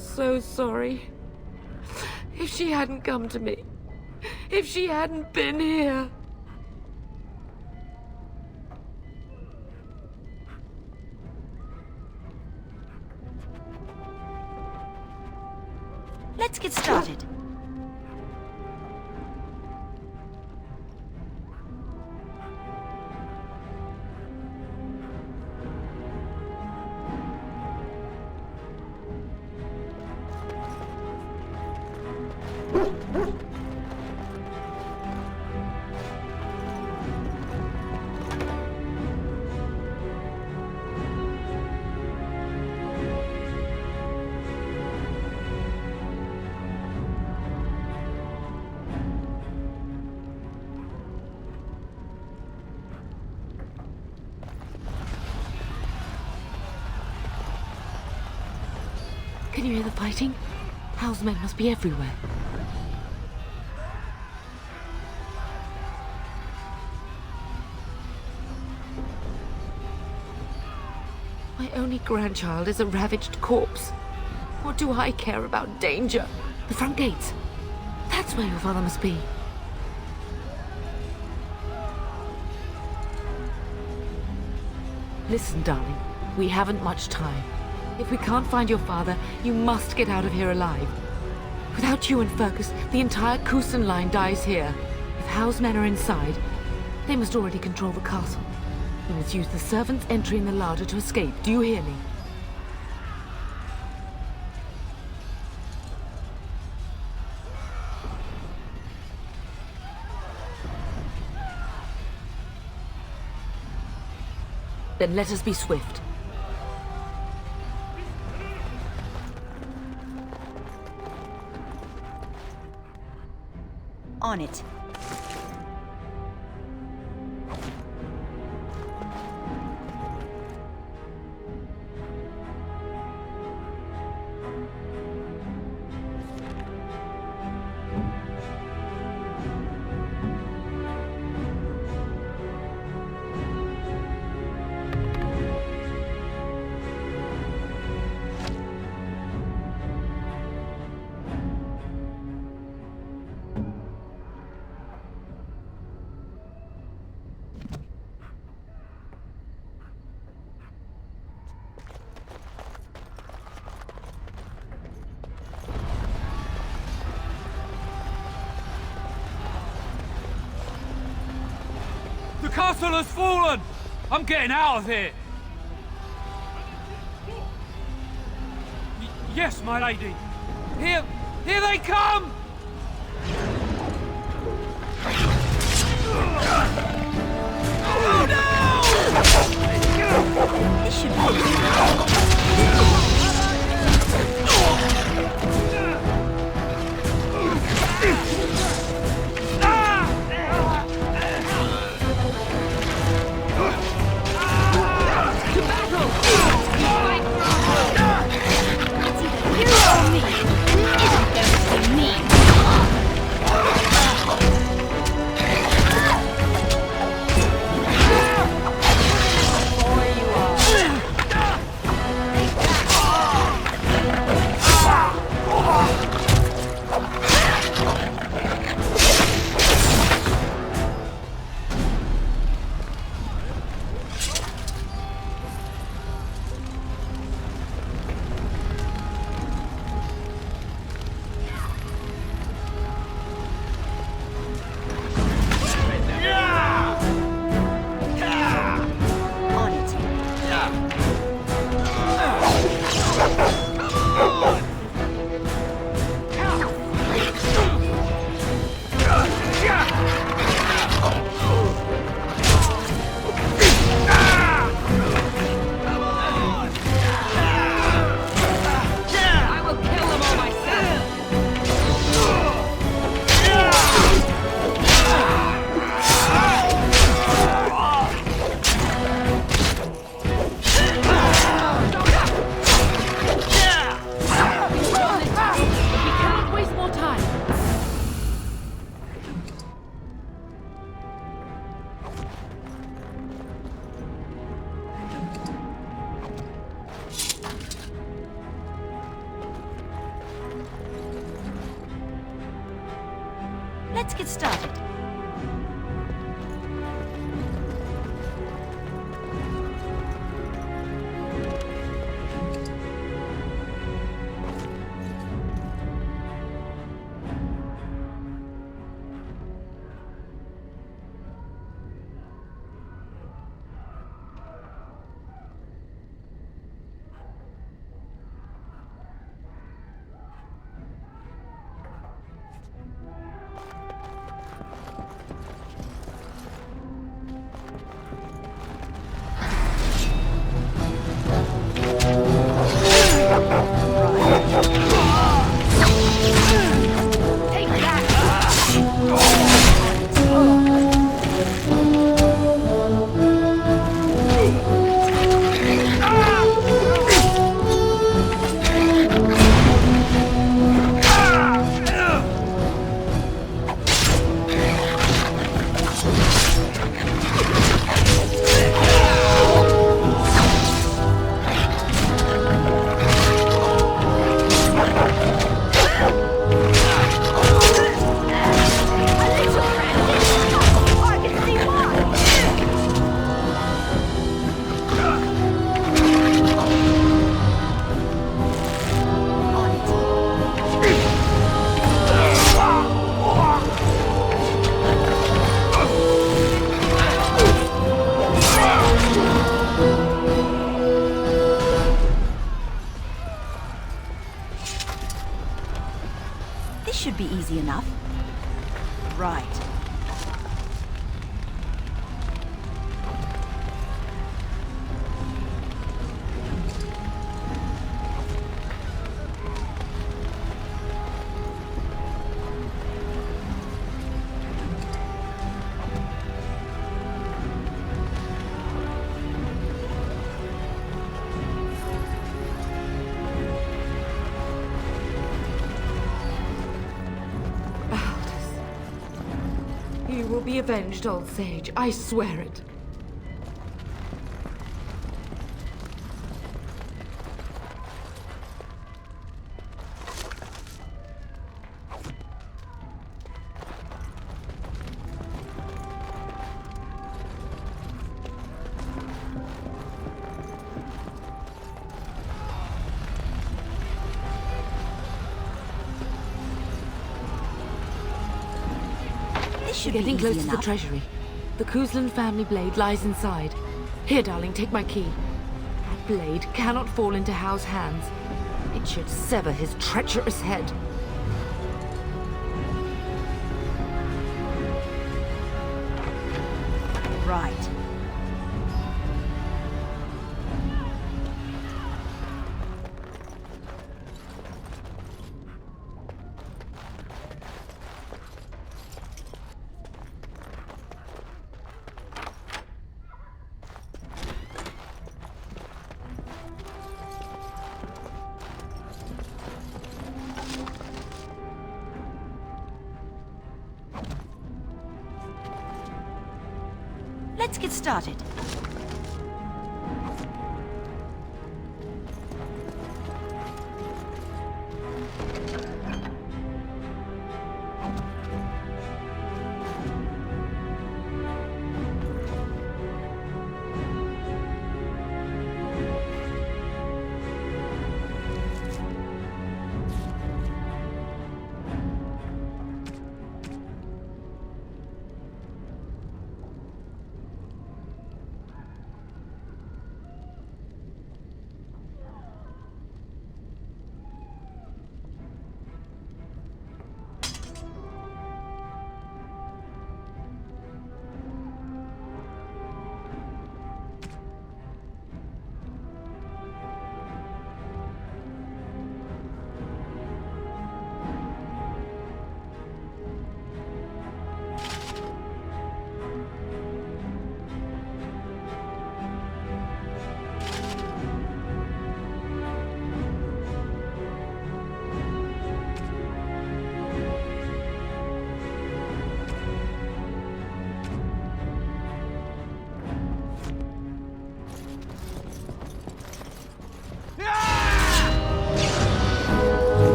so sorry. If she hadn't come to me, if she hadn't been here. Let's get started. Can you hear the fighting? Hal's men must be everywhere. My only grandchild is a ravaged corpse. What do I care about danger? The front gates. That's where your father must be. Listen, darling. We haven't much time. If we can't find your father, you must get out of here alive. Without you and Fergus, the entire Kusen line dies here. If Hal's men are inside, they must already control the castle. We must use the servants' entry in the larder to escape. Do you hear me? Then let us be swift. On it. The castle has fallen! I'm getting out of here! Yes, my lady! Here they come! Oh no! This should be Let's get started. This should be easy enough. Right. You will be avenged, old sage. I swear it. Should Getting be close easy to the enough. treasury. The Kuzlan family blade lies inside. Here, darling, take my key. That blade cannot fall into Hao's hands. It should sever his treacherous head. Right. Let's get started.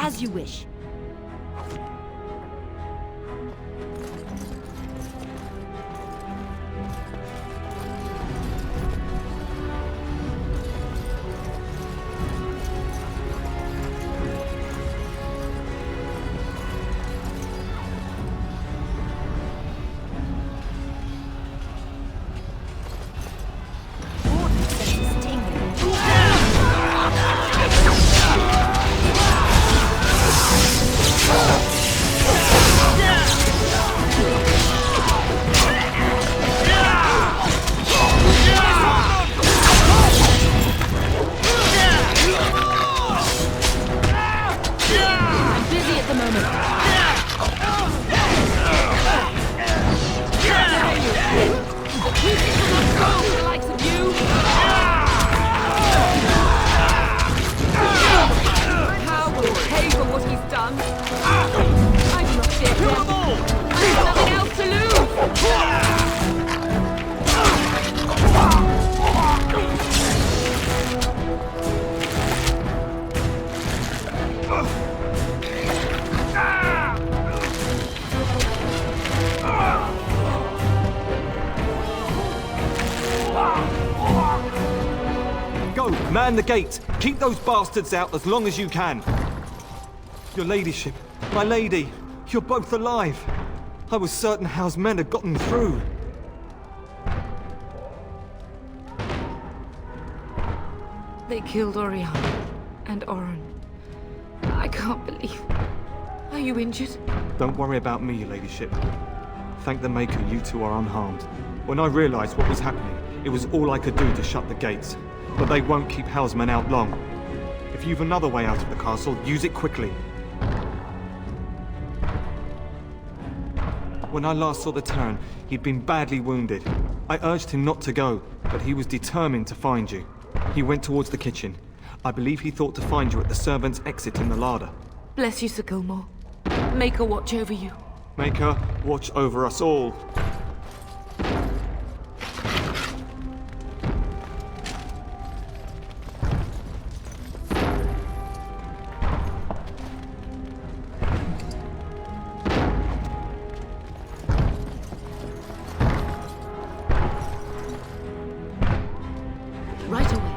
As you wish. Man the gate! Keep those bastards out as long as you can! Your ladyship, my lady, you're both alive! I was certain Howe's men had gotten through. They killed Oriana and Oren. I can't believe... Are you injured? Don't worry about me, your ladyship. Thank the Maker you two are unharmed. When I realized what was happening, it was all I could do to shut the gates. But they won't keep Howe's men out long. If you've another way out of the castle, use it quickly. When I last saw the Terran, he'd been badly wounded. I urged him not to go, but he was determined to find you. He went towards the kitchen. I believe he thought to find you at the servants' exit in the larder. Bless you, Sir Gilmore. Maker watch over you. Maker, watch over us all. Right away.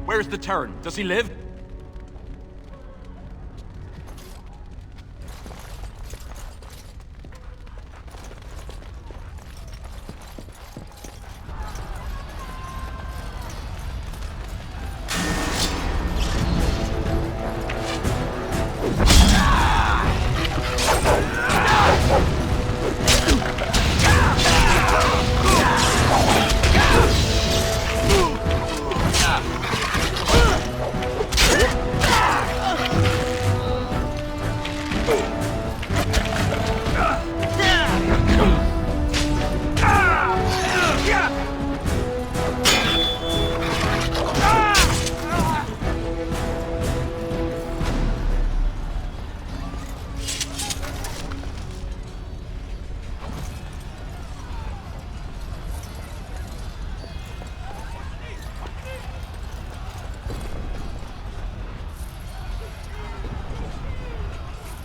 Where's the Terran? Does he live?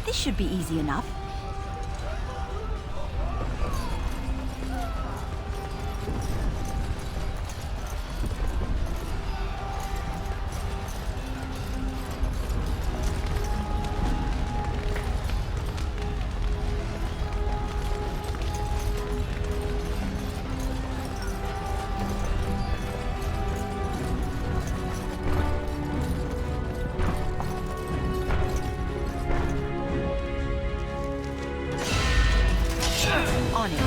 This should be easy enough. On it.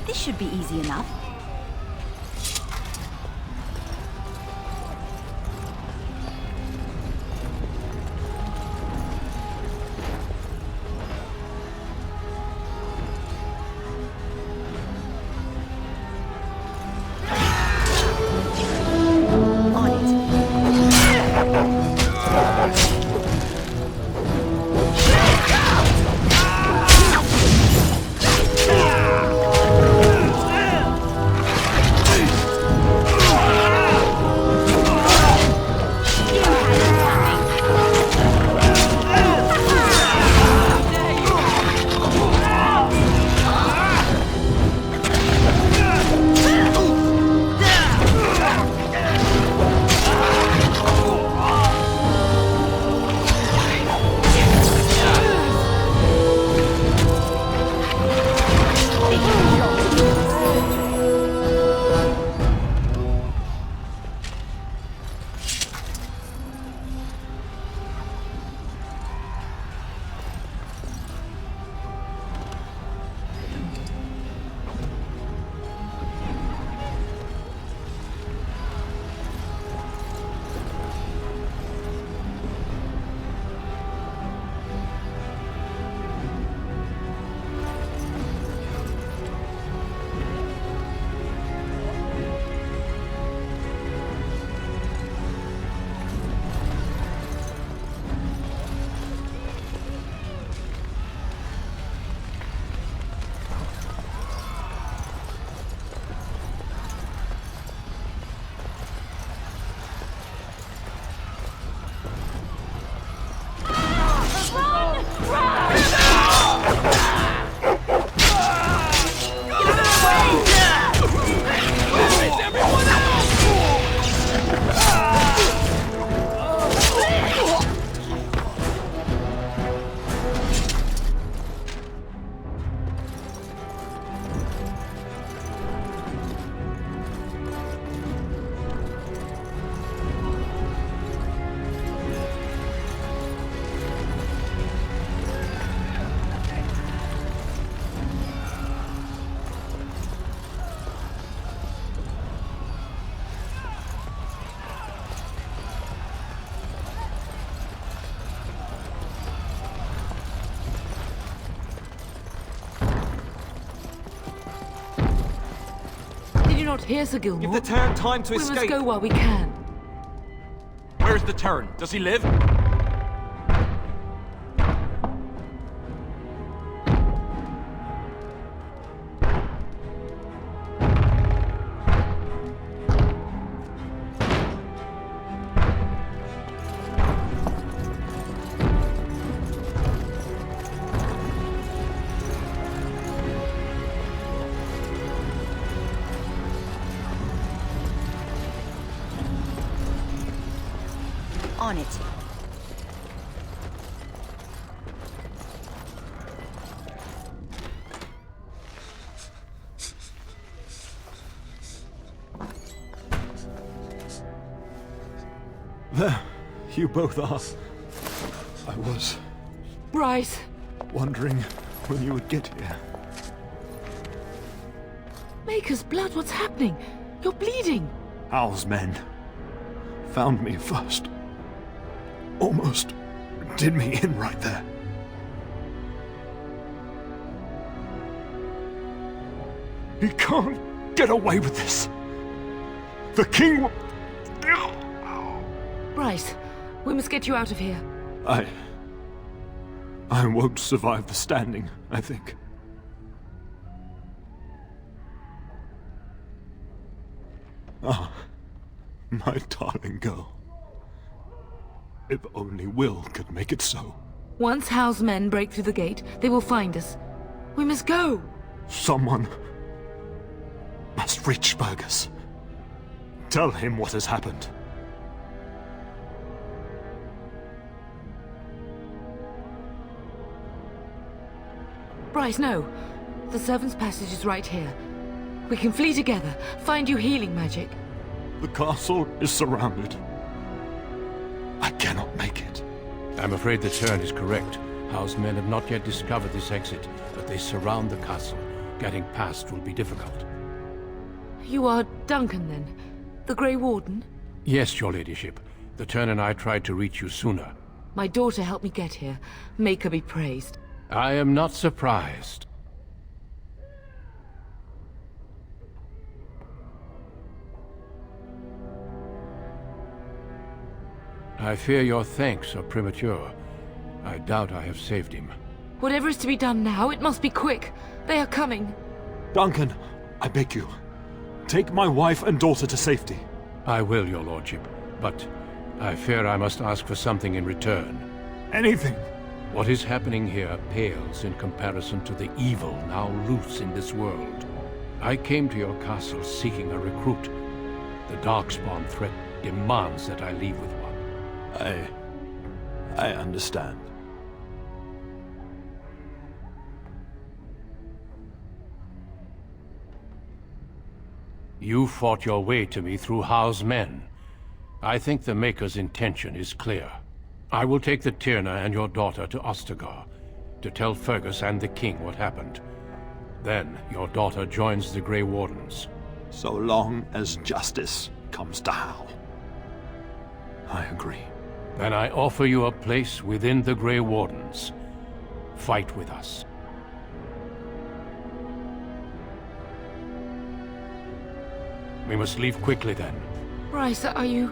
This should be easy enough. On it. Not here, Sir Gilmore. Give the Terran time to We escape. must go while we can. Where's the Terran? Does he live? On it. There, you both are. I was Bryce! wondering when you would get here. Maker's blood, what's happening? You're bleeding! Hal's men found me first. Almost did me in right there. He can't get away with this. The king will... Bryce, we must get you out of here. I won't survive the standing, I think. Ah, my darling girl. If only Will could make it so. Once Hal's men break through the gate, they will find us. We must go! Someone must reach Fergus. Tell him what has happened. Bryce, no. The servant's passage is right here. We can flee together, find you healing magic. The castle is surrounded. I cannot make it. I'm afraid the turn is correct. House men have not yet discovered this exit, but they surround the castle. Getting past will be difficult. You are Duncan, then? The Grey Warden? Yes, your ladyship. The turn and I tried to reach you sooner. My daughter helped me get here. Make her be praised. I am not surprised. I fear your thanks are premature. I doubt I have saved him. Whatever is to be done now, it must be quick. They are coming. Duncan, I beg you. Take my wife and daughter to safety. I will, your lordship, but I fear I must ask for something in return. Anything. What is happening here pales in comparison to the evil now loose in this world. I came to your castle seeking a recruit. The Darkspawn threat demands that I leave with one. I understand. You fought your way to me through Howe's men. I think the Maker's intention is clear. I will take the Tyrna and your daughter to Ostagar, to tell Fergus and the king what happened. Then your daughter joins the Grey Wardens. So long as justice comes to Howe. I agree. Then I offer you a place within the Grey Wardens. Fight with us. We must leave quickly then. Bryce, are you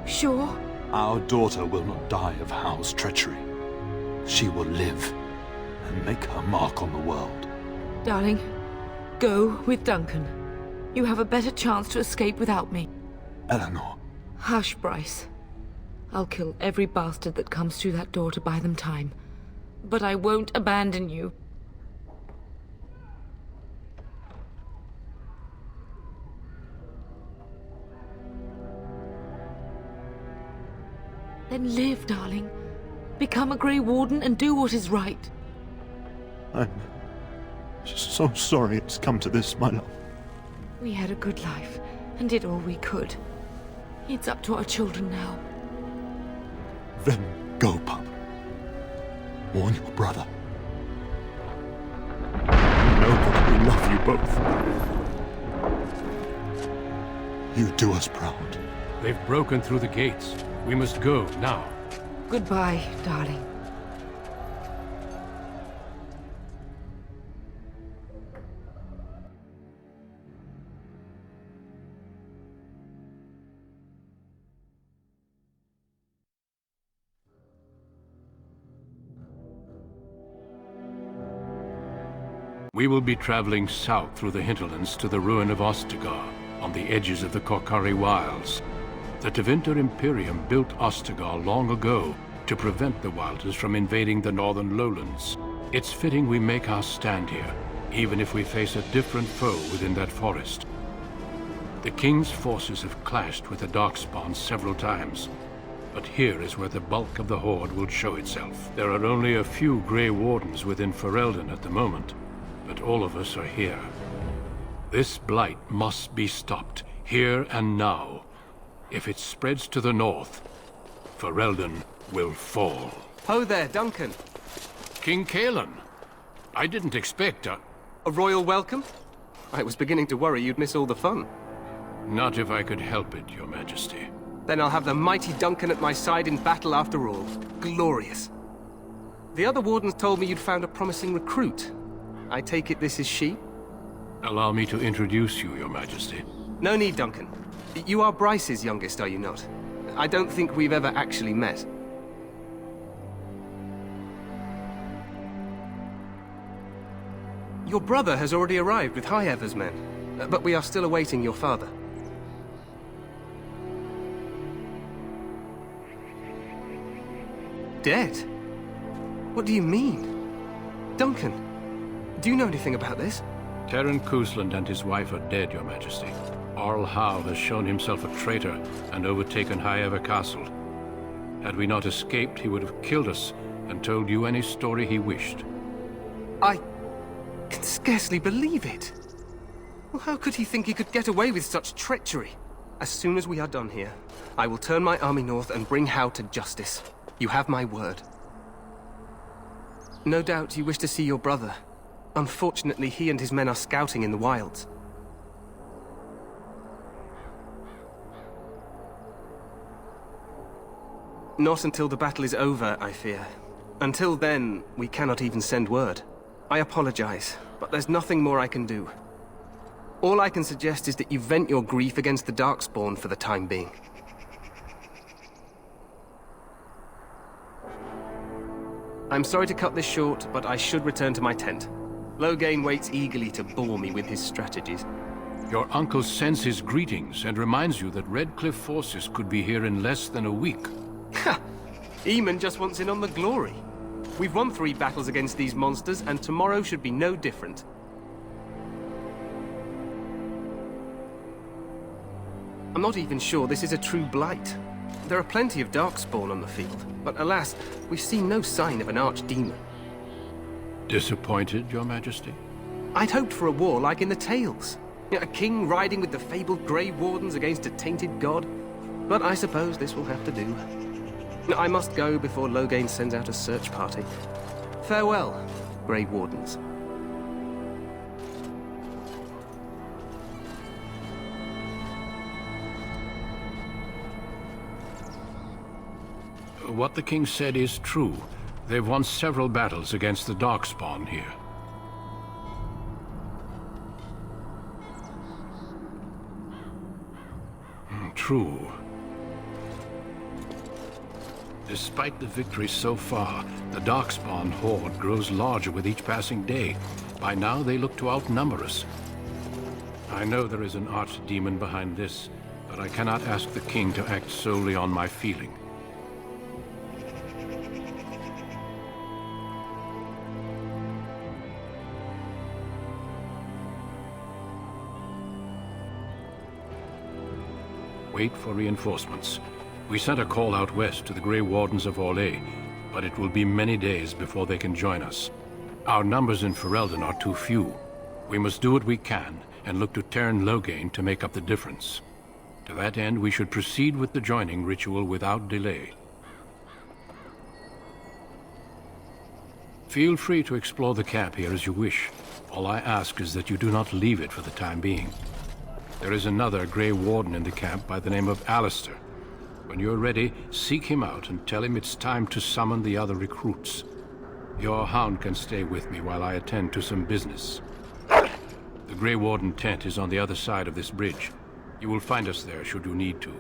sure? Our daughter will not die of Howe's treachery. She will live and make her mark on the world. Darling, go with Duncan. You have a better chance to escape without me. Eleanor. Hush, Bryce. I'll kill every bastard that comes through that door to buy them time. But I won't abandon you. Then live, darling. Become a Grey Warden and do what is right. I'm so sorry it's come to this, my love. We had a good life and did all we could. It's up to our children now. Then go, pup. Warn your brother. Know that we love you both. You do us proud. They've broken through the gates. We must go now. Goodbye, darling. We will be traveling south through the hinterlands to the ruin of Ostagar, on the edges of the Korcari Wilds. The Tevinter Imperium built Ostagar long ago to prevent the Wilders from invading the northern lowlands. It's fitting we make our stand here, even if we face a different foe within that forest. The King's forces have clashed with the Darkspawn several times, but here is where the bulk of the Horde will show itself. There are only a few Grey Wardens within Ferelden at the moment, but all of us are here. This blight must be stopped, here and now. If it spreads to the north, Ferelden will fall. Ho there, Duncan. King Cailan, I didn't expect A royal welcome? I was beginning to worry you'd miss all the fun. Not if I could help it, Your Majesty. Then I'll have the mighty Duncan at my side in battle after all. Glorious. The other wardens told me you'd found a promising recruit. I take it this is she? Allow me to introduce you, Your Majesty. No need, Duncan. You are Bryce's youngest, are you not? I don't think we've ever actually met. Your brother has already arrived with High-Ever's men, but we are still awaiting your father. Dead? What do you mean? Duncan, do you know anything about this? Terran Cousland and his wife are dead, Your Majesty. Arl Howe has shown himself a traitor and overtaken High Ever Castle. Had we not escaped, he would have killed us and told you any story he wished. I can scarcely believe it. Well, how could he think he could get away with such treachery? As soon as we are done here, I will turn my army north and bring Howe to justice. You have my word. No doubt you wish to see your brother. Unfortunately, he and his men are scouting in the wilds. Not until the battle is over, I fear. Until then, we cannot even send word. I apologize, but there's nothing more I can do. All I can suggest is that you vent your grief against the Darkspawn for the time being. I'm sorry to cut this short, but I should return to my tent. Loghain waits eagerly to bore me with his strategies. Your uncle sends his greetings and reminds you that Redcliffe forces could be here in less than a week. Ha! Eamon just wants in on the glory. We've won 3 battles against these monsters, and tomorrow should be no different. I'm not even sure this is a true blight. There are plenty of Darkspawn on the field, but alas, we've seen no sign of an archdemon. Disappointed, Your Majesty? I'd hoped for a war like in the tales. A king riding with the fabled Grey Wardens against a tainted god. But I suppose this will have to do. I must go before Loghain sends out a search party. Farewell, Grey Wardens. What the king said is true. They've won several battles against the Darkspawn here. True. Despite the victories so far, the Darkspawn horde grows larger with each passing day. By now, they look to outnumber us. I know there is an archdemon behind this, but I cannot ask the king to act solely on my feeling. Wait for reinforcements. We sent a call out west to the Grey Wardens of Orlais, but it will be many days before they can join us. Our numbers in Ferelden are too few. We must do what we can, and look to Teyrn Loghain to make up the difference. To that end, we should proceed with the joining ritual without delay. Feel free to explore the camp here as you wish. All I ask is that you do not leave it for the time being. There is another Grey Warden in the camp by the name of Alistair. When you're ready, seek him out and tell him it's time to summon the other recruits. Your hound can stay with me while I attend to some business. The Grey Warden tent is on the other side of this bridge. You will find us there should you need to.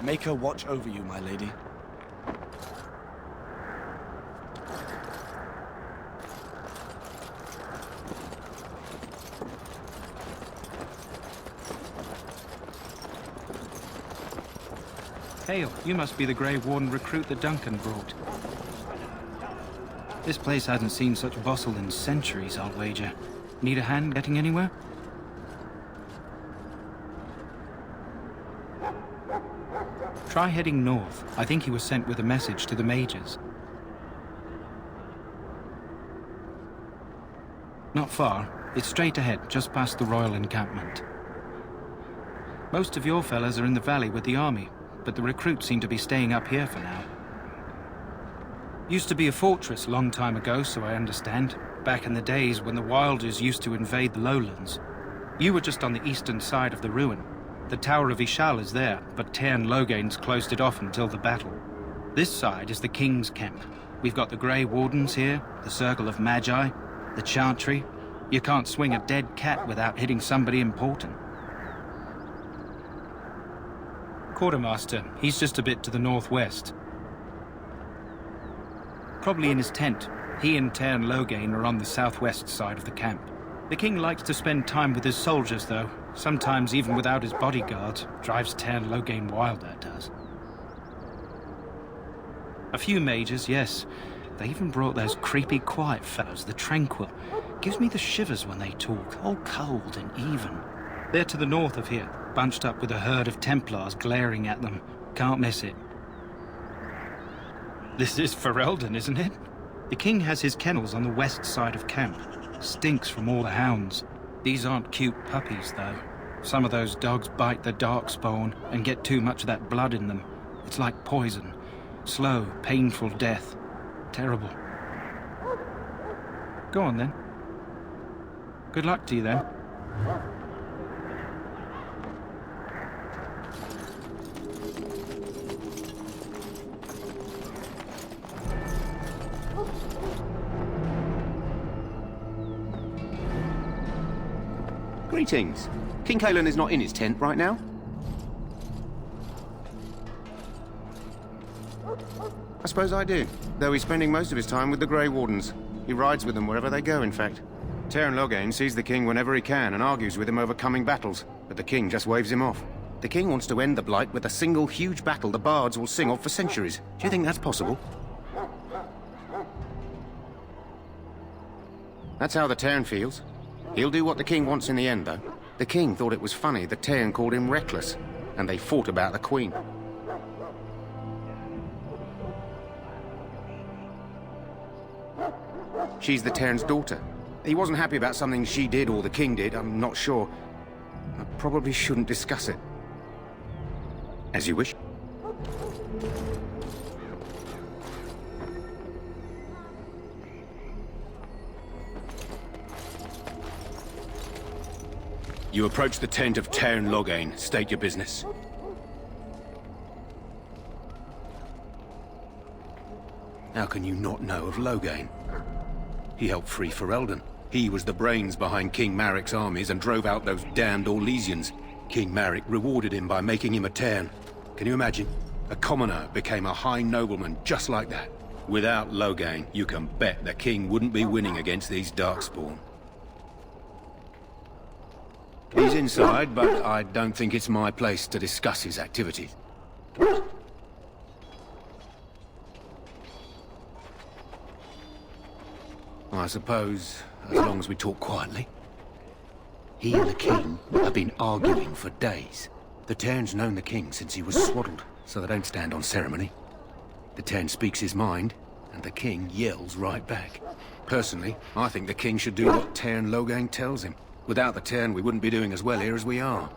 Maker watch over you, my lady. Hail, you must be the Grey Warden recruit that Duncan brought. This place hasn't seen such bustle in centuries, I'll wager. Need a hand getting anywhere? Try heading north. I think he was sent with a message to the mages. Not far. It's straight ahead, just past the royal encampment. Most of your fellas are in the valley with the army, but the recruits seem to be staying up here for now. Used to be a fortress a long time ago, so I understand. Back in the days when the Wilders used to invade the lowlands. You were just on the eastern side of the ruin. The Tower of Ishal is there, but Tairn Logain's closed it off until the battle. This side is the King's camp. We've got the Grey Wardens here, the Circle of Magi, the Chantry. You can't swing a dead cat without hitting somebody important. Quartermaster, he's just a bit to the northwest. Probably in his tent. He and Tairn Logain are on the southwest side of the camp. The king likes to spend time with his soldiers, though. Sometimes even without his bodyguards. Drives Tairn Logain wild, that does. A few mages, yes. They even brought those creepy quiet fellows, the Tranquil. Gives me the shivers when they talk, all cold and even. They're to the north of here, bunched up with a herd of Templars glaring at them. Can't miss it. This is Ferelden, isn't it? The king has his kennels on the west side of camp. Stinks from all the hounds. These aren't cute puppies, though. Some of those dogs bite the darkspawn and get too much of that blood in them. It's like poison. Slow, painful death. Terrible. Go on, then. Good luck to you, then. Greetings. King Cailan is not in his tent right now? I suppose I do, though he's spending most of his time with the Grey Wardens. He rides with them wherever they go, in fact. Tairn Logain sees the king whenever he can and argues with him over coming battles, but the king just waves him off. The king wants to end the Blight with a single huge battle the bards will sing of for centuries. Do you think that's possible? That's how the Tairn feels. He'll do what the king wants in the end, though. The king thought it was funny that Tairn called him reckless, and they fought about the queen. She's the Tairn's daughter. He wasn't happy about something she did or the king did, I'm not sure. I probably shouldn't discuss it. As you wish. You approach the tent of Tairn Logain. State your business. How can you not know of Logain? He helped free Ferelden. He was the brains behind King Maric's armies and drove out those damned Orlesians. King Maric rewarded him by making him a Tairn. Can you imagine? A commoner became a high nobleman just like that. Without Logain, you can bet the king wouldn't be winning against these Darkspawn. He's inside, but I don't think it's my place to discuss his activities. I suppose, as long as we talk quietly. He and the king have been arguing for days. The Tairn's known the king since he was swaddled, so they don't stand on ceremony. The Tairn speaks his mind, and the king yells right back. Personally, I think the king should do what Tairn Logain tells him. Without the Tairn, we wouldn't be doing as well here as we are.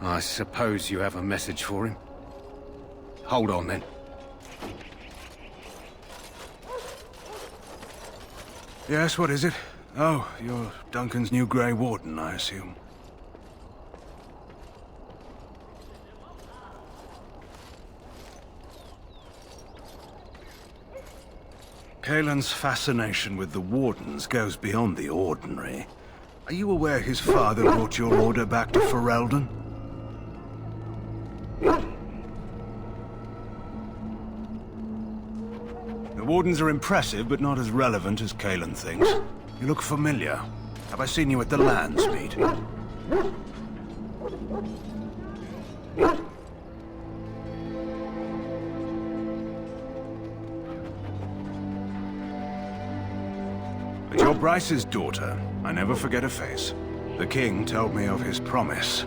I suppose you have a message for him. Hold on, then. Yes, what is it? Oh, you're Duncan's new Grey Warden, I assume. Cailan's fascination with the Wardens goes beyond the ordinary. Are you aware his father brought your order back to Ferelden? The Wardens are impressive, but not as relevant as Kalen thinks. You look familiar. Have I seen you at the Lands meet? But you're Bryce's daughter. I never forget a face. The king told me of his promise.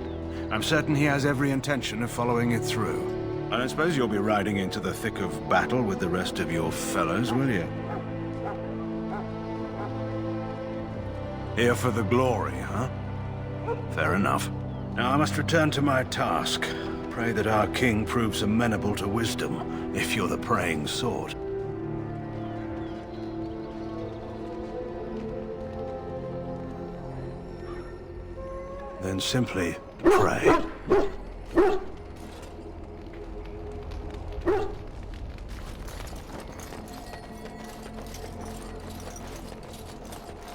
I'm certain he has every intention of following it through. I don't suppose you'll be riding into the thick of battle with the rest of your fellows, will you? Here for the glory, huh? Fair enough. Now I must return to my task. Pray that our king proves amenable to wisdom, if you're the praying sort. Then simply pray.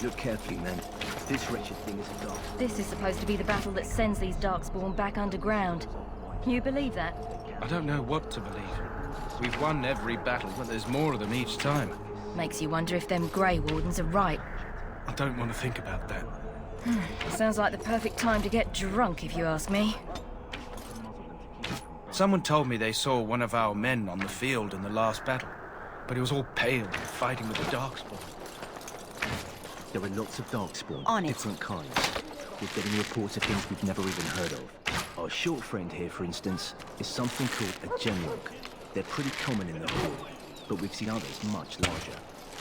Look carefully, men. This wretched thing is a dog. This is supposed to be the battle that sends these Darkspawn back underground. You believe that? I don't know what to believe. We've won every battle, but there's more of them each time. Makes you wonder if them Grey Wardens are right. I don't want to think about that. Sounds like the perfect time to get drunk, if you ask me. Someone told me they saw one of our men on the field in the last battle, but he was all pale and fighting with the Darkspawn. There are lots of Darkspawn, On it. different kinds. We're getting reports of things we've never even heard of. Our short friend here, for instance, is something called a Genlock. They're pretty common in the Horde, but we've seen others much larger.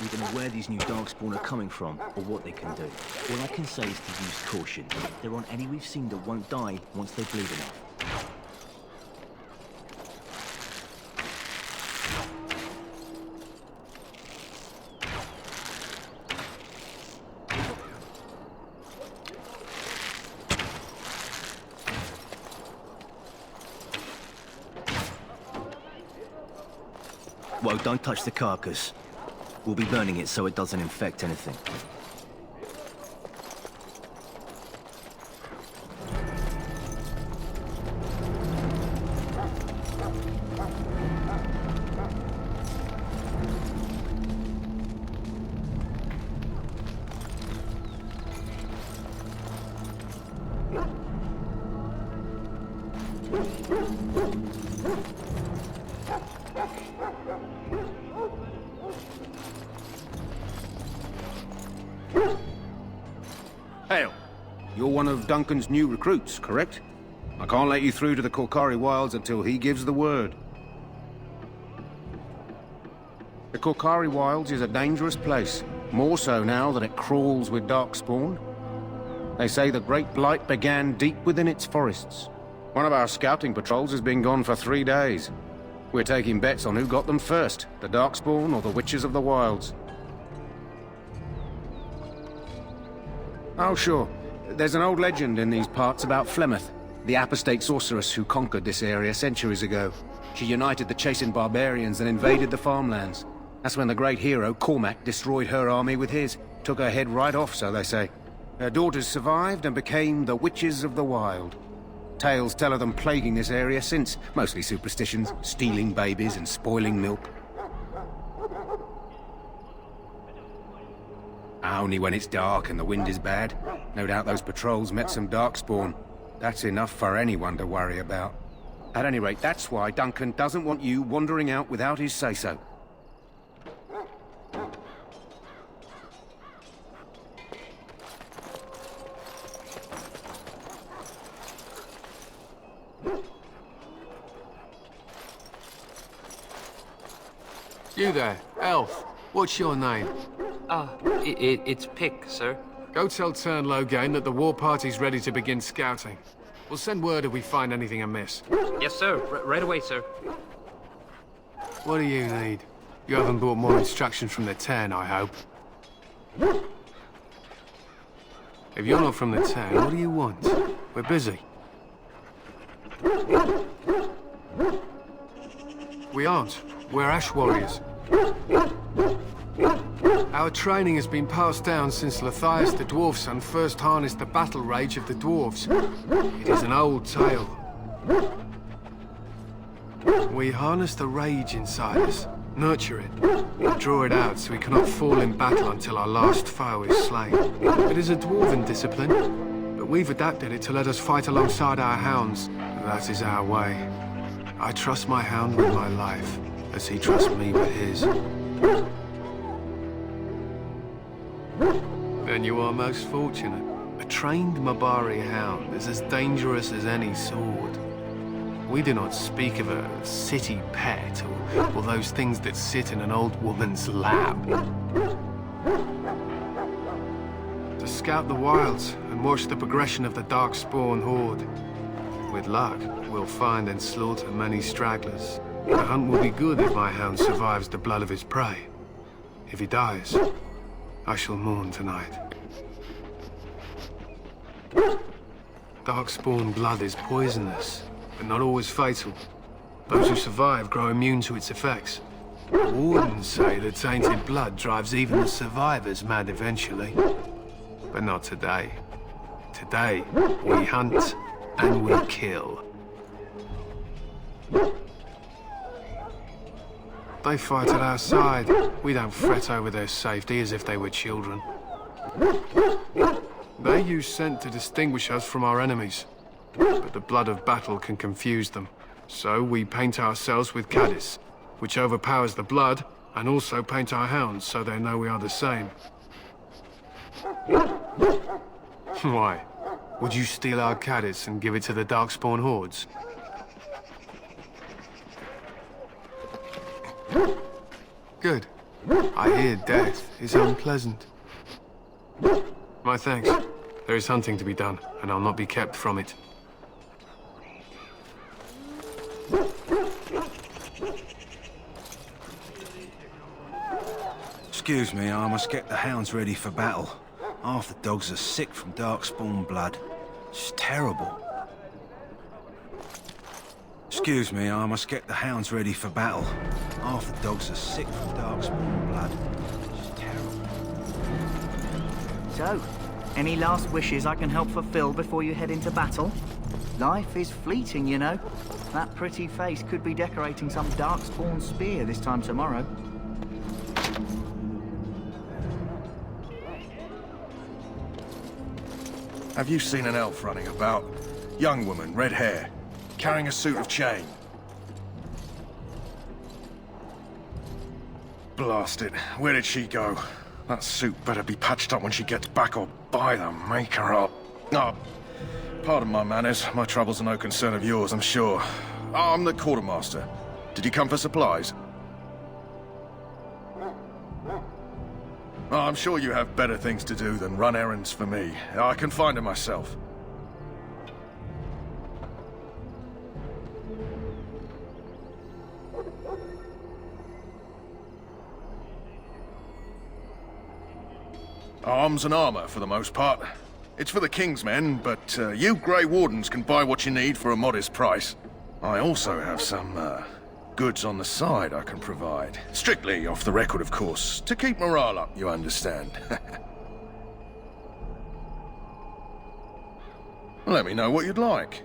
We don't know where these new Darkspawn are coming from, or what they can do. All I can say is to use caution. There aren't any we've seen that won't die once they bleed enough. Well, don't touch the carcass. We'll be burning it so it doesn't infect anything. Hail. You're one of Duncan's new recruits, correct? I can't let you through to the Korcari Wilds until he gives the word. The Korcari Wilds is a dangerous place, more so now that it crawls with Darkspawn. They say the Great Blight began deep within its forests. One of our scouting patrols has been gone for 3 days. We're taking bets on who got them first, the Darkspawn or the Witches of the Wilds. Oh, sure. There's an old legend in these parts about Flemeth, the apostate sorceress who conquered this area centuries ago. She united the chasing barbarians and invaded the farmlands. That's when the great hero, Cormac, destroyed her army with his. Took her head right off, so they say. Her daughters survived and became the Witches of the Wild. Tales tell of them plaguing this area since, mostly superstitions, stealing babies and spoiling milk. Only when it's dark and the wind is bad. No doubt those patrols met some Darkspawn. That's enough for anyone to worry about. At any rate, that's why Duncan doesn't want you wandering out without his say-so. You there, elf. What's your name? It's Pick, sir. Go tell Tern Loghain that the war party's ready to begin scouting. We'll send word if we find anything amiss. Yes, sir. Right away, sir. What do you need? You haven't brought more instructions from the Tern, I hope. If you're not from the Tern, what do you want? We're busy. We aren't. We're Ash Warriors. Our training has been passed down since Lathias the Dwarf Son first harnessed the battle rage of the dwarves. It is an old tale. We harness the rage inside us, nurture it, and draw it out so we cannot fall in battle until our last foe is slain. It is a dwarven discipline, but we've adapted it to let us fight alongside our hounds. That is our way. I trust my hound with my life, as he trusts me with his. Then you are most fortunate. A trained Mabari hound is as dangerous as any sword. We do not speak of a city pet or those things that sit in an old woman's lap. To scout the wilds and watch the progression of the Darkspawn horde. With luck, we'll find and slaughter many stragglers. The hunt will be good if my hound survives the blood of his prey. If he dies, I shall mourn tonight. Darkspawn blood is poisonous, but not always fatal. Those who survive grow immune to its effects. The wardens say that tainted blood drives even the survivors mad eventually. But not today. Today, we hunt and we kill. They fight at our side. We don't fret over their safety as if they were children. They use scent to distinguish us from our enemies. But the blood of battle can confuse them. So we paint ourselves with Caddis, which overpowers the blood, and also paint our hounds so they know we are the same. Why? Would you steal our Caddis and give it to the Darkspawn hordes? Good. I hear death is unpleasant. My thanks. There is hunting to be done, and I'll not be kept from it. Excuse me, I must get the hounds ready for battle. Half the dogs are sick from Darkspawn blood. It's terrible. Excuse me, I must get the hounds ready for battle. Half the dogs are sick from Darkspawn blood. It's terrible. So, any last wishes I can help fulfill before you head into battle? Life is fleeting, you know. That pretty face could be decorating some Darkspawn spear this time tomorrow. Have you seen an elf running about? Young woman, red hair, carrying a suit of chain. Blast it. Where did she go? That suit better be patched up when she gets back, or by the maker up. Oh, pardon my manners. My troubles are no concern of yours, I'm sure. I'm the quartermaster. Did you come for supplies? Oh, I'm sure you have better things to do than run errands for me. I can find her myself. Arms and armor, for the most part. It's for the King's men, but you Grey Wardens can buy what you need for a modest price. I also have some, goods on the side I can provide. Strictly off the record, of course. To keep morale up, you understand. Let me know what you'd like.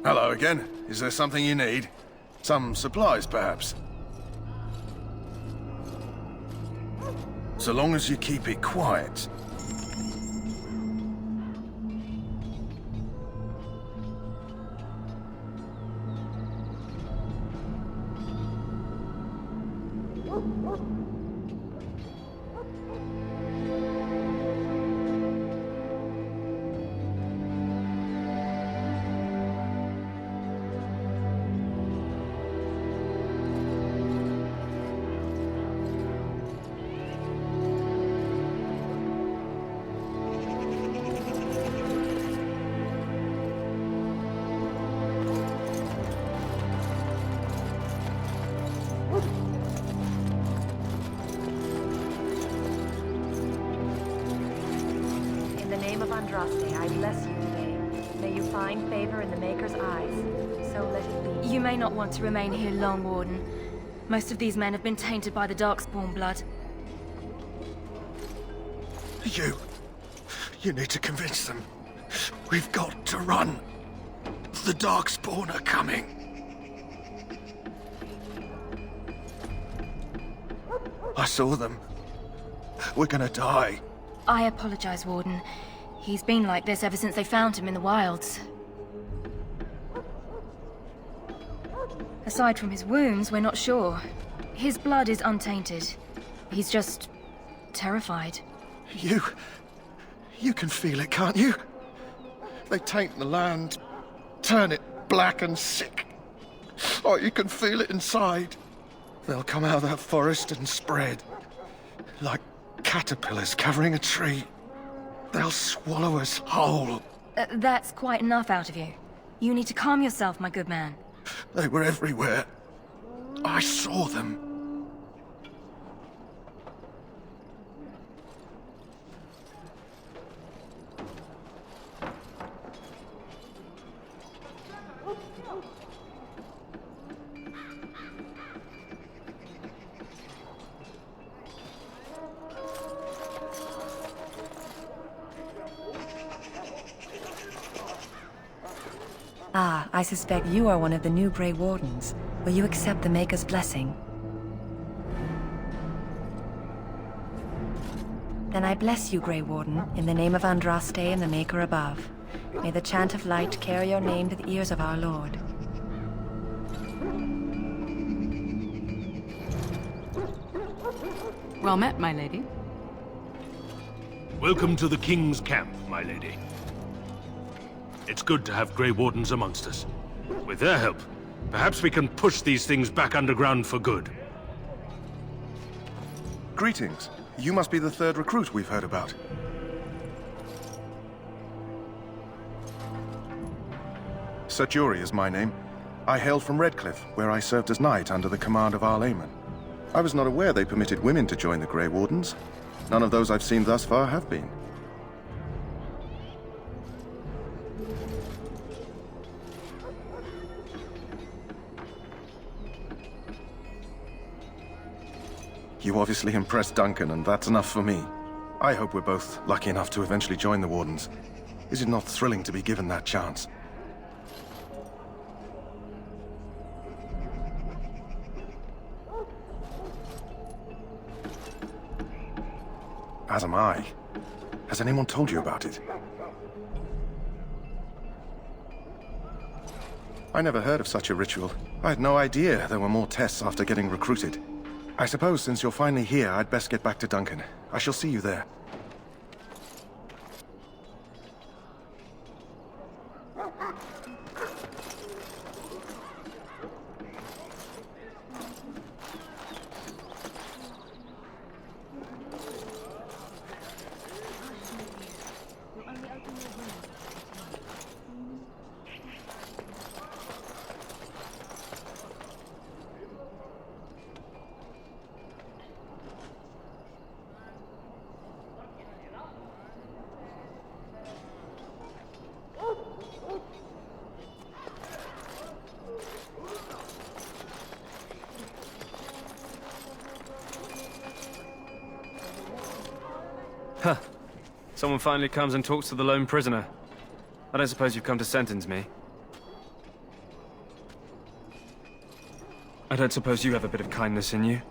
Hello again. Is there something you need? Some supplies, perhaps? So long as you keep it quiet. In the name of Andraste, I bless you today. May you find favor in the Maker's eyes. So let it be. You may not want to remain here long, Warden. Most of these men have been tainted by the Darkspawn blood. You need to convince them. We've got to run. The Darkspawn are coming. I saw them. We're gonna die. I apologize, Warden. He's been like this ever since they found him in the wilds. Aside from his wounds, we're not sure. His blood is untainted. He's just terrified. You can feel it, can't you? They taint the land, turn it black and sick. Oh, you can feel it inside. They'll come out of that forest and spread. Like caterpillars covering a tree. They'll swallow us whole. That's quite enough out of you. You need to calm yourself, my good man. They were everywhere. I saw them. Ah, I suspect you are one of the new Grey Wardens. Will you accept the Maker's blessing? Then I bless you, Grey Warden, in the name of Andraste and the Maker above. May the chant of light carry your name to the ears of our Lord. Well met, my lady. Welcome to the King's camp, my lady. It's good to have Grey Wardens amongst us. With their help, perhaps we can push these things back underground for good. Greetings. You must be the third recruit we've heard about. Sir Jury is my name. I hail from Redcliffe, where I served as knight under the command of Arl Eamon. I was not aware they permitted women to join the Grey Wardens. None of those I've seen thus far have been. You obviously impressed Duncan, and that's enough for me. I hope we're both lucky enough to eventually join the Wardens. Is it not thrilling to be given that chance? As am I. Has anyone told you about it? I never heard of such a ritual. I had no idea there were more tests after getting recruited. I suppose since you're finally here, I'd best get back to Duncan. I shall see you there. Huh. Someone finally comes and talks to the lone prisoner. I don't suppose you've come to sentence me. I don't suppose you have a bit of kindness in you?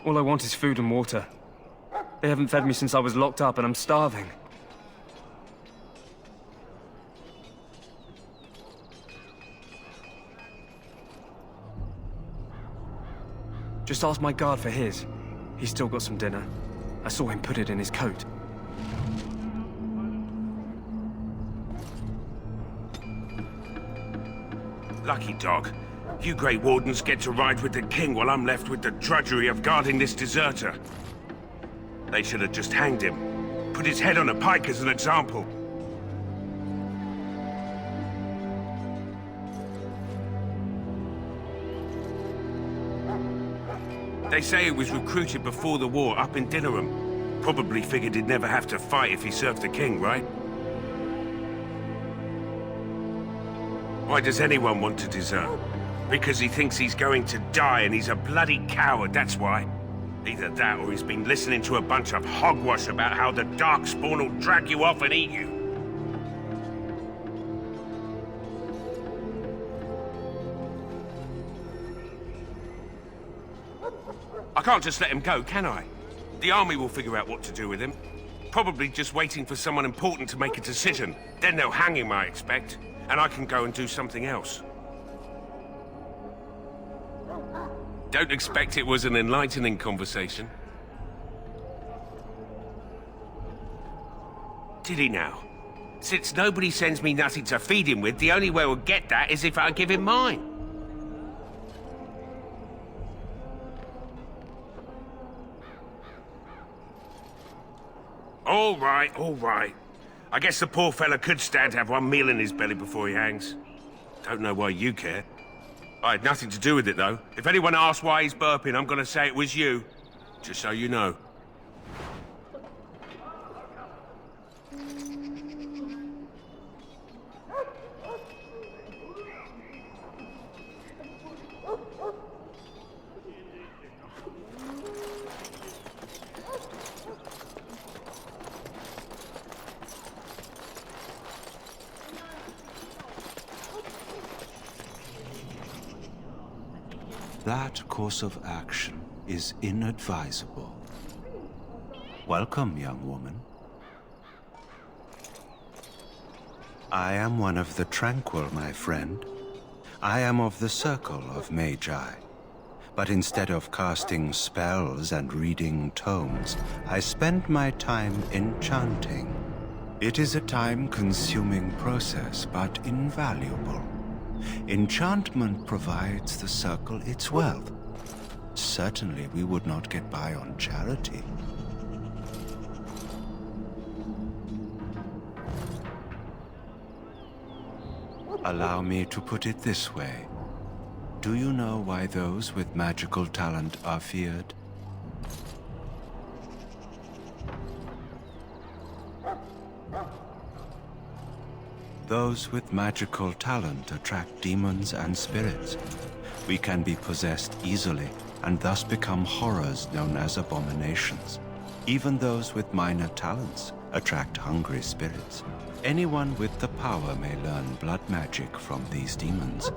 All I want is food and water. They haven't fed me since I was locked up and I'm starving. Just ask my guard for his. He's still got some dinner. I saw him put it in his coat. Lucky dog. You Grey Wardens get to ride with the king while I'm left with the drudgery of guarding this deserter. They should have just hanged him. Put his head on a pike as an example. They say he was recruited before the war up in Dinnerham. Probably figured he'd never have to fight if he served the king, right? Why does anyone want to desert? Because he thinks he's going to die and he's a bloody coward, that's why. Either that or he's been listening to a bunch of hogwash about how the Darkspawn will drag you off and eat you. I can't just let him go, can I? The army will figure out what to do with him. Probably just waiting for someone important to make a decision. Then they'll hang him, I expect. And I can go and do something else. Don't expect it was an enlightening conversation. Did he now? Since nobody sends me nothing to feed him with, the only way we'll get that is if I give him mine. All right, all right. I guess the poor fella could stand to have one meal in his belly before he hangs. Don't know why you care. I had nothing to do with it, though. If anyone asks why he's burping, I'm gonna say it was you. Just so you know. That course of action is inadvisable. Welcome, young woman. I am one of the Tranquil, my friend. I am of the Circle of Magi. But instead of casting spells and reading tomes, I spend my time enchanting. It is a time-consuming process, but invaluable. Enchantment provides the Circle its wealth. Certainly we would not get by on charity. Allow me to put it this way. Do you know why those with magical talent are feared? Those with magical talent attract demons and spirits. We can be possessed easily, and thus become horrors known as abominations. Even those with minor talents attract hungry spirits. Anyone with the power may learn blood magic from these demons.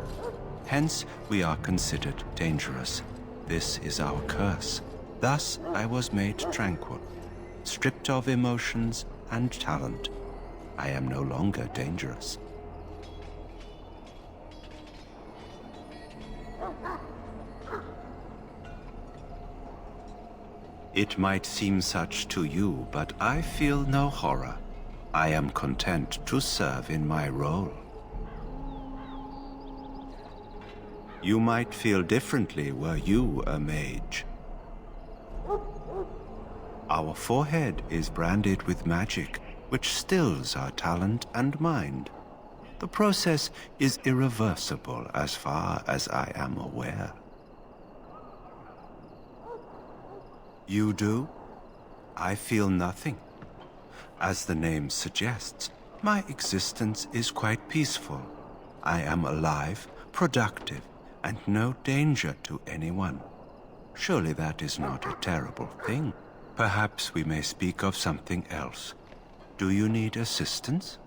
Hence, we are considered dangerous. This is our curse. Thus, I was made tranquil, stripped of emotions and talent. I am no longer dangerous. It might seem such to you, but I feel no horror. I am content to serve in my role. You might feel differently were you a mage. Our forehead is branded with magic, which stills our talent and mind. The process is irreversible as far as I am aware. You do? I feel nothing. As the name suggests, my existence is quite peaceful. I am alive, productive, and no danger to anyone. Surely that is not a terrible thing. Perhaps we may speak of something else. Do you need assistance?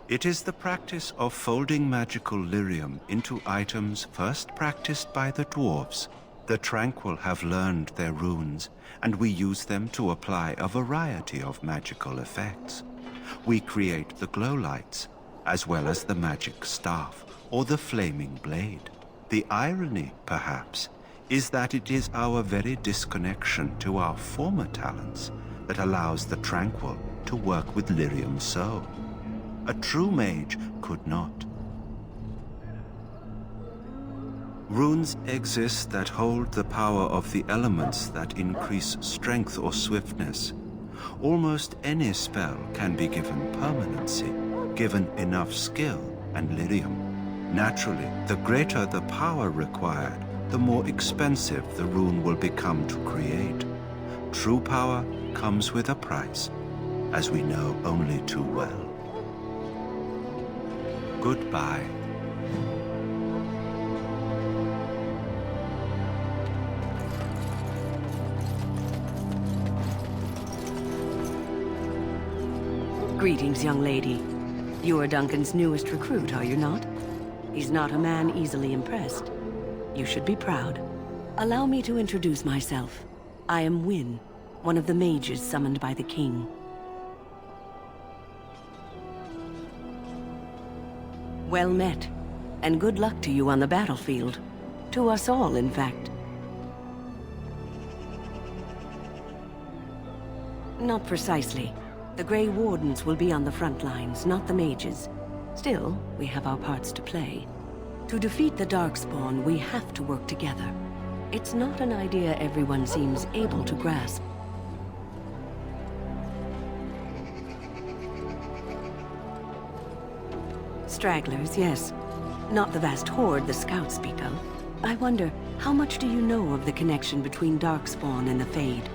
It is the practice of folding magical lyrium into items first practiced by the dwarves. The Tranquil have learned their runes, and we use them to apply a variety of magical effects. We create the glow lights, as well as the magic staff, or the flaming blade. The irony, perhaps, is that it is our very disconnection to our former talents that allows the Tranquil to work with lyrium so. A true mage could not. Runes exist that hold the power of the elements that increase strength or swiftness. Almost any spell can be given permanency, given enough skill and lyrium. Naturally, the greater the power required, the more expensive the rune will become to create. True power comes with a price, as we know only too well. Goodbye. Greetings, young lady. You are Duncan's newest recruit, are you not? He's not a man easily impressed. You should be proud. Allow me to introduce myself. I am Wynne, one of the mages summoned by the king. Well met, and good luck to you on the battlefield. To us all, in fact. Not precisely. The Grey Wardens will be on the front lines, not the mages. Still, we have our parts to play. To defeat the Darkspawn, we have to work together. It's not an idea everyone seems able to grasp. Stragglers, yes. Not the vast horde the scouts speak of. I wonder, how much do you know of the connection between Darkspawn and the Fade?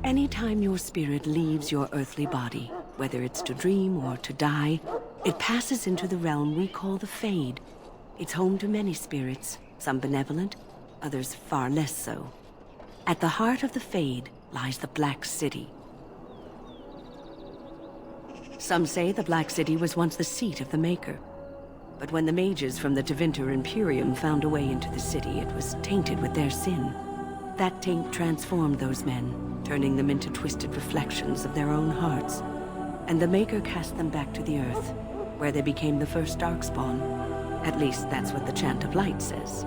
Anytime your spirit leaves your earthly body, whether it's to dream or to die, it passes into the realm we call the Fade. It's home to many spirits, some benevolent, others far less so. At the heart of the Fade lies the Black City. Some say the Black City was once the seat of the Maker. But when the mages from the Tevinter Imperium found a way into the city, it was tainted with their sin. That taint transformed those men, turning them into twisted reflections of their own hearts. And the Maker cast them back to the Earth, where they became the first Darkspawn. At least that's what the Chant of Light says.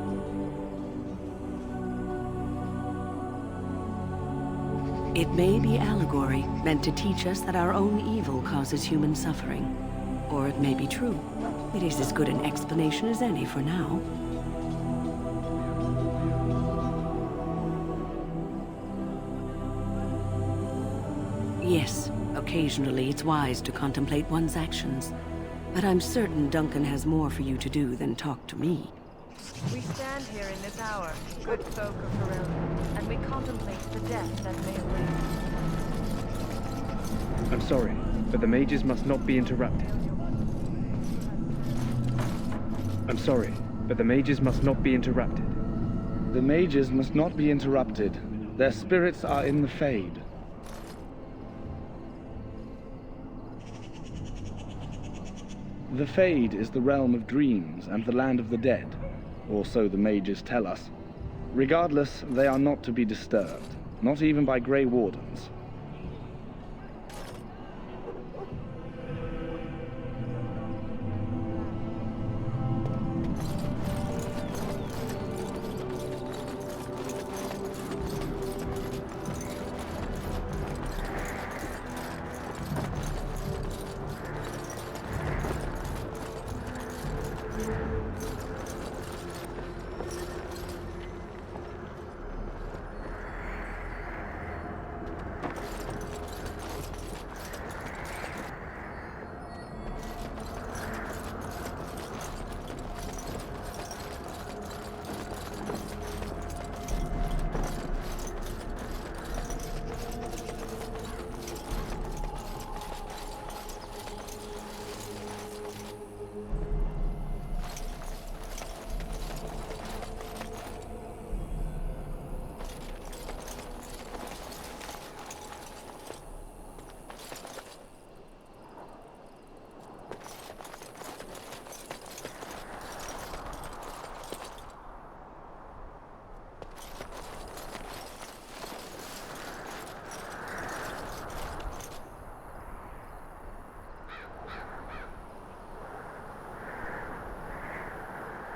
It may be allegory, meant to teach us that our own evil causes human suffering. Or it may be true. It is as good an explanation as any for now. Yes, occasionally it's wise to contemplate one's actions. But I'm certain Duncan has more for you to do than talk to me. We stand here in this hour, good folk of Ferelden, and we contemplate the death that may await. I'm sorry, but the mages must not be interrupted. I'm sorry, but the mages must not be interrupted. The mages must not be interrupted. Their spirits are in the Fade. The Fade is the realm of dreams and the land of the dead, or so the mages tell us. Regardless, they are not to be disturbed, not even by Grey Wardens.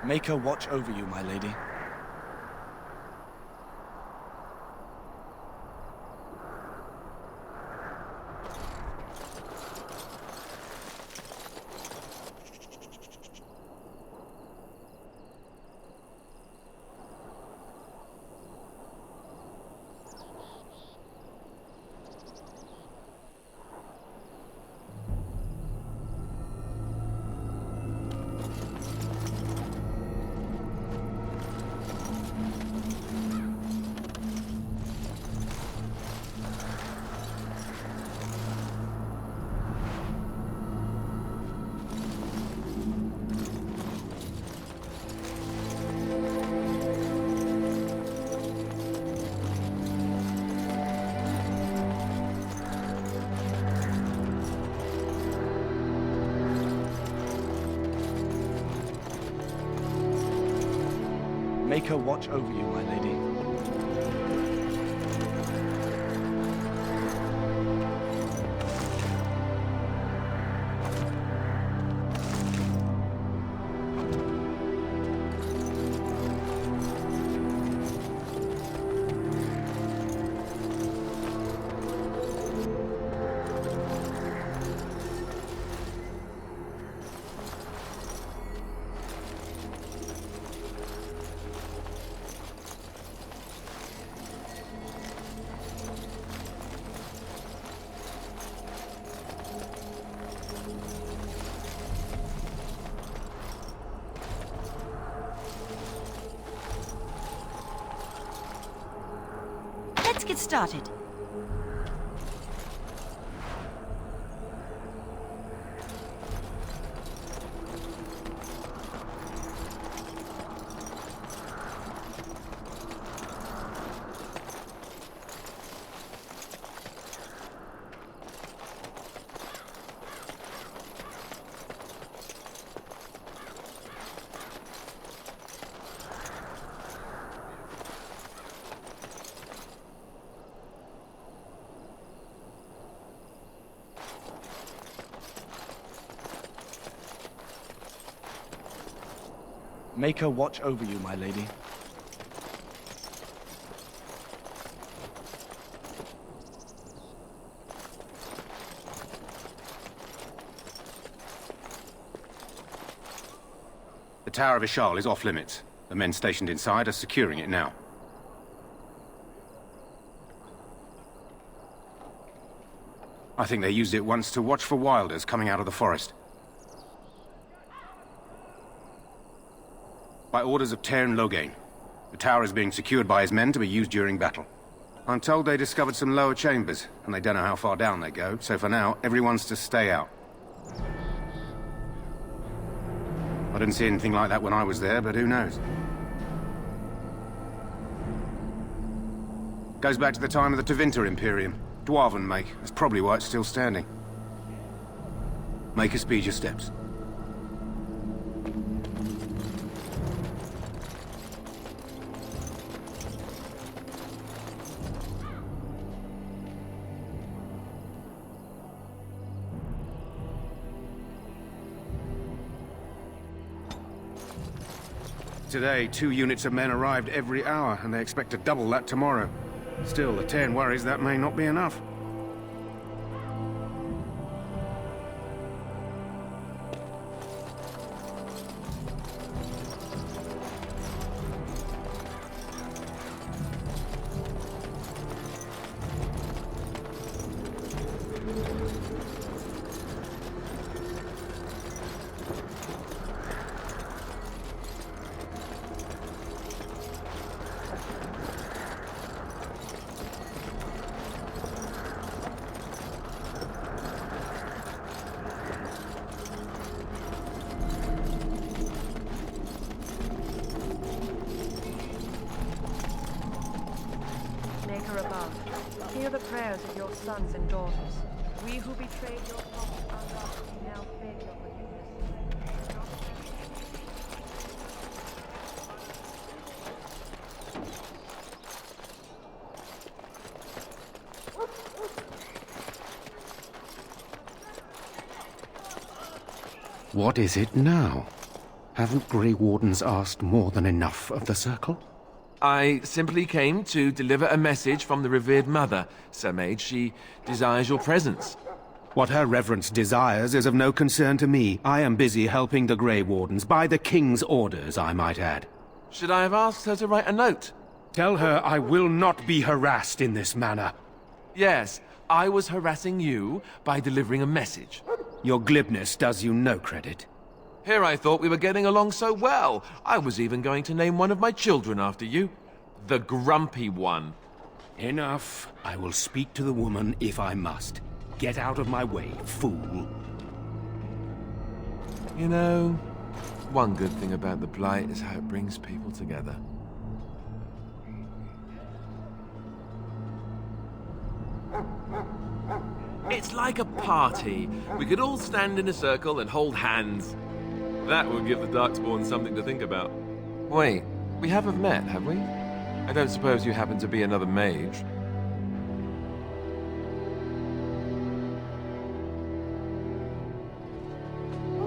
Maker watch over you, my lady. Maker watch over you, my lady. Let's get started. Maker watch over you, my lady. The Tower of Ishal is off limits. The men stationed inside are securing it now. I think they used it once to watch for wilders coming out of the forest. By orders of Tairn Loghain, the tower is being secured by his men to be used during battle. I'm told they discovered some lower chambers, and they don't know how far down they go, so for now, everyone's to stay out. I didn't see anything like that when I was there, but who knows? Goes back to the time of the Tevinter Imperium. Dwarven make. That's probably why it's still standing. Make a speed your steps. Today, 2 units of men arrived every hour, and they expect to double that tomorrow. Still, the Tairn worries that may not be enough. Maker above, hear the prayers of your sons and daughters. We who betrayed your promise now beg your forgiveness. What is it now? Haven't Grey Wardens asked more than enough of the Circle? I simply came to deliver a message from the revered mother, Sir Mage. She desires your presence. What her reverence desires is of no concern to me. I am busy helping the Grey Wardens, by the King's orders, I might add. Should I have asked her to write a note? Tell her I will not be harassed in this manner. Yes, I was harassing you by delivering a message. Your glibness does you no credit. Here I thought we were getting along so well. I was even going to name one of my children after you. The Grumpy One. Enough. I will speak to the woman if I must. Get out of my way, fool. You know, one good thing about the Blight is how it brings people together. It's like a party. We could all stand in a circle and hold hands. That would give the Darkspawn something to think about. Wait, we haven't met, have we? I don't suppose you happen to be another mage?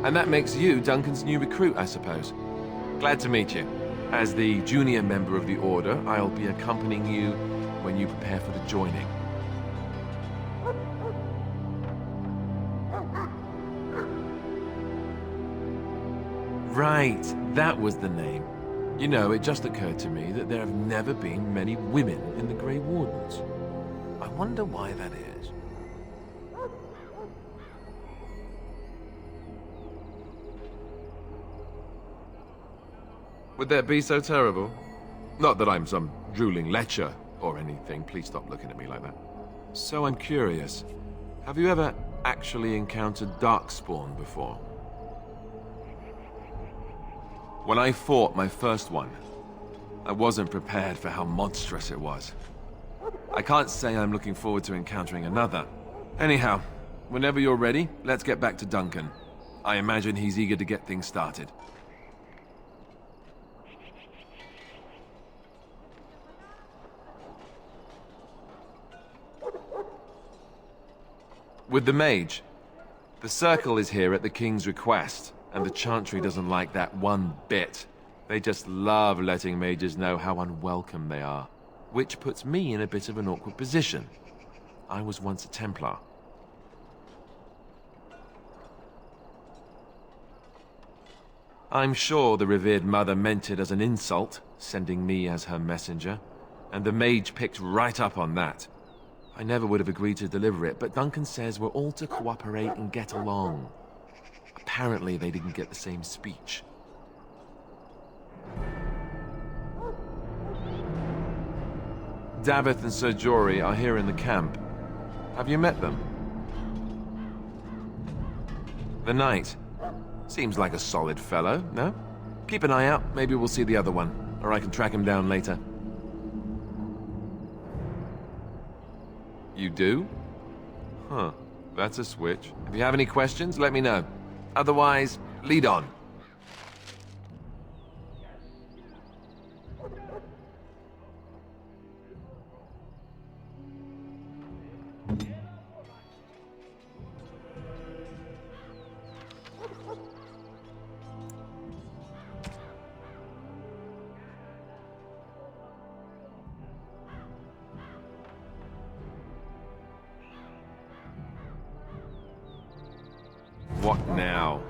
And that makes you Duncan's new recruit, I suppose. Glad to meet you. As the junior member of the Order, I'll be accompanying you when you prepare for the joining. Right, that was the name. You know, it just occurred to me that there have never been many women in the Grey Wardens. I wonder why that is. Would that be so terrible? Not that I'm some drooling lecher or anything. Please stop looking at me like that. So I'm curious. Have you ever actually encountered Darkspawn before? When I fought my first one, I wasn't prepared for how monstrous it was. I can't say I'm looking forward to encountering another. Anyhow, whenever you're ready, let's get back to Duncan. I imagine he's eager to get things started. With the mage, the Circle is here at the King's request, and the Chantry doesn't like that one bit. They just love letting mages know how unwelcome they are, which puts me in a bit of an awkward position. I was once a Templar. I'm sure the revered mother meant it as an insult, sending me as her messenger, and the mage picked right up on that. I never would have agreed to deliver it, but Duncan says we're all to cooperate and get along. Apparently they didn't get the same speech. Davith and Sir Jory are here in the camp. Have you met them? The Knight. Seems like a solid fellow, no? Keep an eye out, maybe we'll see the other one, or I can track him down later. You do? Huh, that's a switch. If you have any questions, let me know. Otherwise, lead on. What now?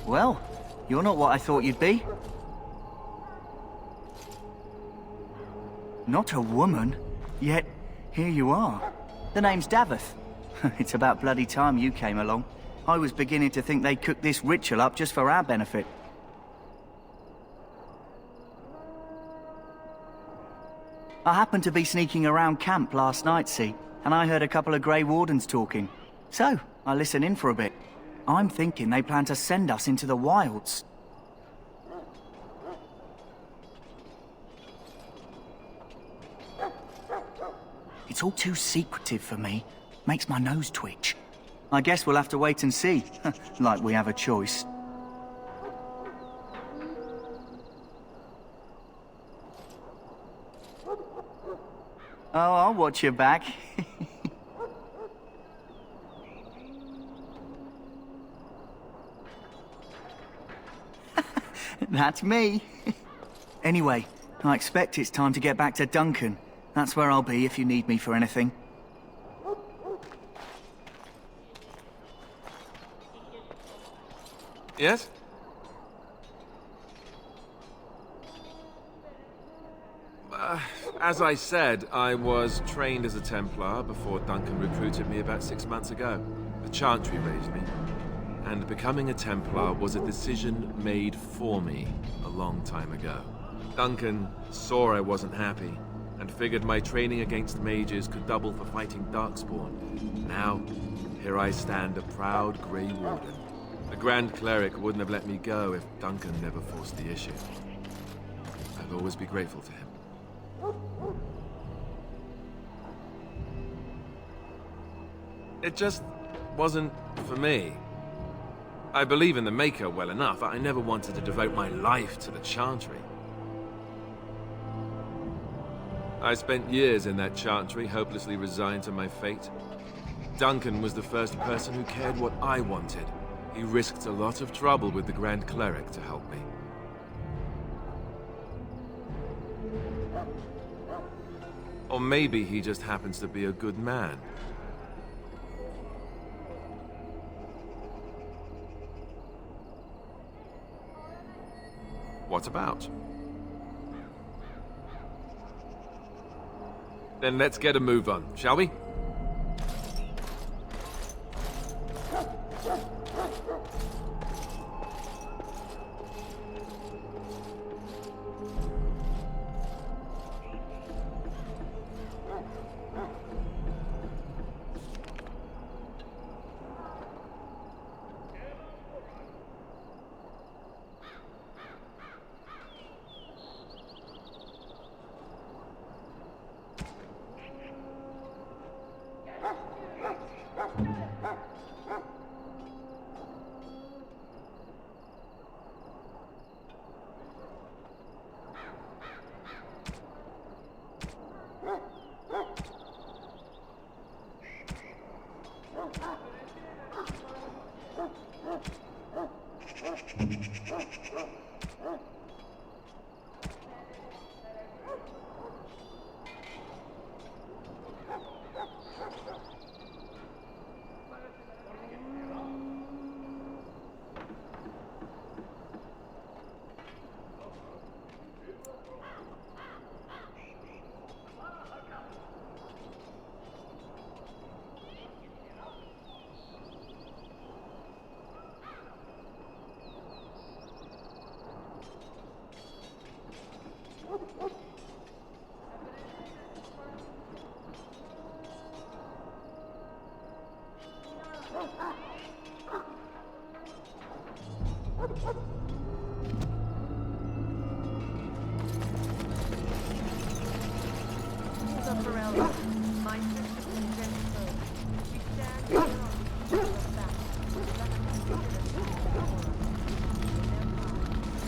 Well, you're not what I thought you'd be. Not a woman, yet here you are. The name's Daveth. It's about bloody time you came along. I was beginning to think they cooked this ritual up just for our benefit. I happened to be sneaking around camp last night, see, and I heard a couple of Grey Wardens talking. So, I listened in for a bit. I'm thinking they plan to send us into the wilds. It's all too secretive for me. Makes my nose twitch. I guess we'll have to wait and see. Like we have a choice. Oh, I'll watch your back. That's me. Anyway, I expect it's time to get back to Duncan. That's where I'll be if you need me for anything. Yes? As I said, I was trained as a Templar before Duncan recruited me about 6 months ago. The Chantry raised me. And becoming a Templar was a decision made for me a long time ago. Duncan saw I wasn't happy, and figured my training against mages could double for fighting Darkspawn. Now, here I stand, a proud Grey Warden. The Grand Cleric wouldn't have let me go if Duncan never forced the issue. I'll always be grateful to him. It just wasn't for me. I believe in the Maker well enough. I never wanted to devote my life to the Chantry. I spent years in that Chantry, hopelessly resigned to my fate. Duncan was the first person who cared what I wanted. He risked a lot of trouble with the Grand Cleric to help me. Or maybe he just happens to be a good man. What about? Then let's get a move on, shall we?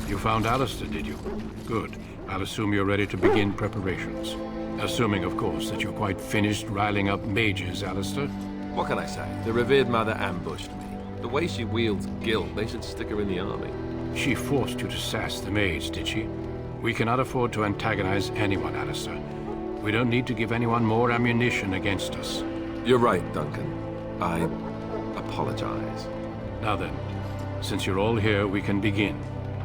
You found Alistair, did you? Good. I'll assume you're ready to begin preparations. Assuming, of course, that you're quite finished riling up mages, Alistair. What can I say? The revered mother ambushed me. The way she wields guilt, they should stick her in the army. She forced you to sass the mage, did she? We cannot afford to antagonize anyone, Alistair. We don't need to give anyone more ammunition against us. You're right, Duncan. I apologize. Now then, Since you're all here, we can begin.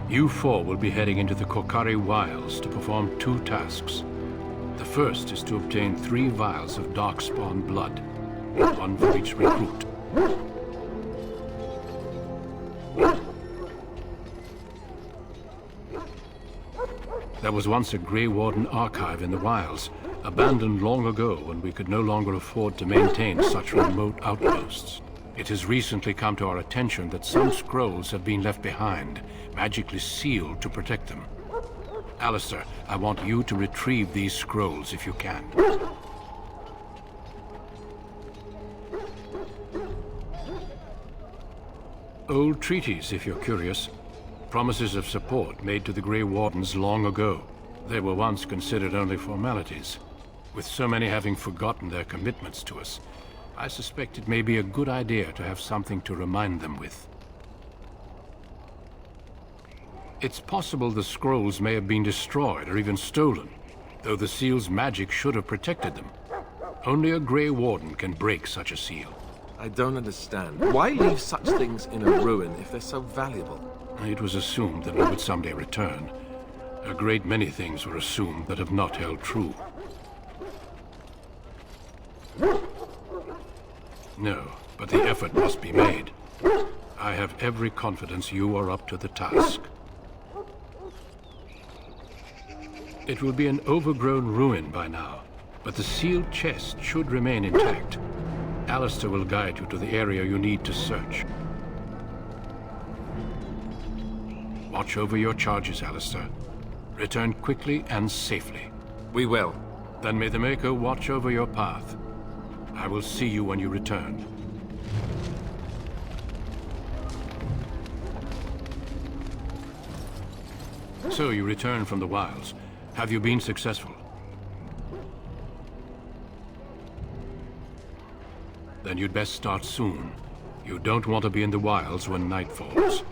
You four will be heading into the Korcari Wilds to perform 2 tasks. The first is to obtain 3 vials of Darkspawn blood, 1 for each recruit. There was once a Grey Warden archive in the wilds, abandoned long ago when we could no longer afford to maintain such remote outposts. It has recently come to our attention that some scrolls have been left behind, magically sealed to protect them. Alistair, I want you to retrieve these scrolls if you can. Old treaties, if you're curious. Promises of support made to the Grey Wardens long ago. They were once considered only formalities. With so many having forgotten their commitments to us, I suspect it may be a good idea to have something to remind them with. It's possible the scrolls may have been destroyed or even stolen, though the seal's magic should have protected them. Only a Grey Warden can break such a seal. I don't understand. Why leave such things in a ruin if they're so valuable? It was assumed that we would someday return. A great many things were assumed that have not held true. No, but the effort must be made. I have every confidence you are up to the task. It will be an overgrown ruin by now, but the sealed chest should remain intact. Alistair will guide you to the area you need to search. Watch over your charges, Alistair. Return quickly and safely. We will. Then may the Maker watch over your path. I will see you when you return. So you return from the wilds. Have you been successful? Then you'd best start soon. You don't want to be in the wilds when night falls.